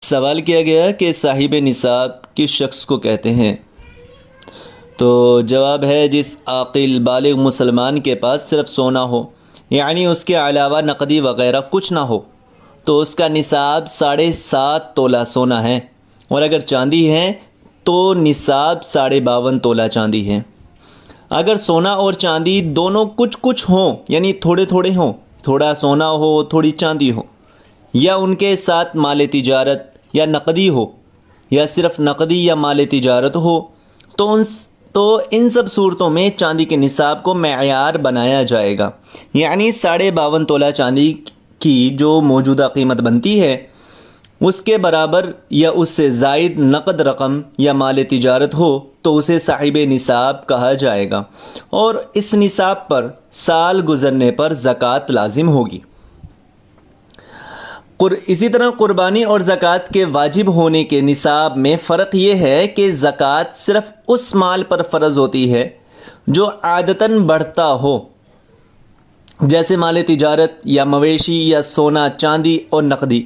سوال کیا گیا کہ صاحب نصاب کس شخص کو کہتے ہیں؟ تو جواب ہے جس عاقل بالغ مسلمان کے پاس صرف سونا ہو، یعنی اس کے علاوہ نقدی وغیرہ کچھ نہ ہو، تو اس کا نصاب 7.5 تولہ سونا ہے، اور اگر چاندی ہے تو نصاب 52.5 تولہ چاندی ہے۔ اگر سونا اور چاندی دونوں کچھ کچھ ہوں، یعنی تھوڑے تھوڑے ہوں، تھوڑا سونا ہو تھوڑی چاندی ہو، یا ان کے ساتھ مال تجارت یا نقدی ہو، یا صرف نقدی یا مال تجارت ہو، تو ان سب صورتوں میں چاندی کے نصاب کو معیار بنایا جائے گا، یعنی 52.5 تولہ چاندی کی جو موجودہ قیمت بنتی ہے اس کے برابر یا اس سے زائد نقد رقم یا مال تجارت ہو تو اسے صاحب نصاب کہا جائے گا، اور اس نصاب پر سال گزرنے پر زکوٰۃ لازم ہوگی۔ اسی طرح قربانی اور زکوٰۃ کے واجب ہونے کے نصاب میں فرق یہ ہے کہ زکوٰۃ صرف اس مال پر فرض ہوتی ہے جو عادتاً بڑھتا ہو، جیسے مال تجارت یا مویشی یا سونا چاندی اور نقدی۔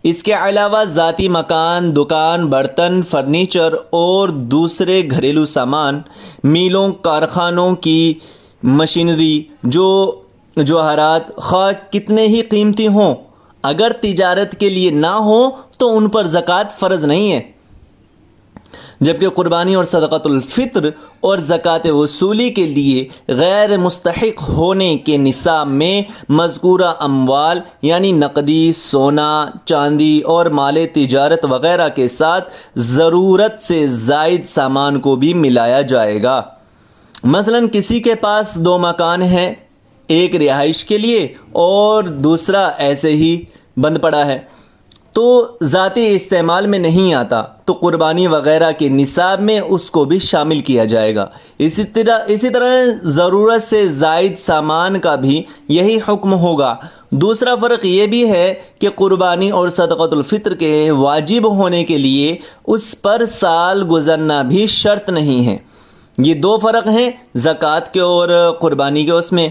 اس کے علاوہ ذاتی مکان، دکان، برتن، فرنیچر اور دوسرے گھریلو سامان، میلوں، کارخانوں کی مشینری، جواہرات خواہ کتنے ہی قیمتی ہوں، اگر تجارت کے لیے نہ ہو تو ان پر زکوٰۃ فرض نہیں ہے، جبکہ قربانی اور صدقۃ الفطر اور زکوٰۃ وصولی کے لیے غیر مستحق ہونے کے نصاب میں مذکورہ اموال یعنی نقدی، سونا، چاندی اور مال تجارت وغیرہ کے ساتھ ضرورت سے زائد سامان کو بھی ملایا جائے گا۔ مثلا کسی کے پاس 2 مکان ہیں، ایک رہائش کے لیے اور دوسرا ایسے ہی بند پڑا ہے، تو ذاتی استعمال میں نہیں آتا، تو قربانی وغیرہ کے نصاب میں اس کو بھی شامل کیا جائے گا۔ اسی طرح ضرورت سے زائد سامان کا بھی یہی حکم ہوگا۔ دوسرا فرق یہ بھی ہے کہ قربانی اور صدقۃ الفطر کے واجب ہونے کے لیے اس پر سال گزرنا بھی شرط نہیں ہے۔ یہ 2 فرق ہیں زکوٰۃ کے اور قربانی کے اس میں۔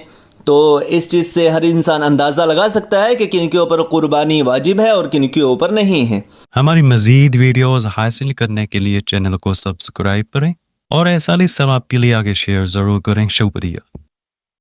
تو اس چیز سے ہر انسان اندازہ لگا سکتا ہے کہ کن کے اوپر قربانی واجب ہے اور کن کے اوپر نہیں ہے۔ ہماری مزید ویڈیوز حاصل کرنے کے لیے چینل کو سبسکرائب کریں اور ایسا ہی ثواب کے لیے آگے شیئر ضرور کریں۔ شکریہ۔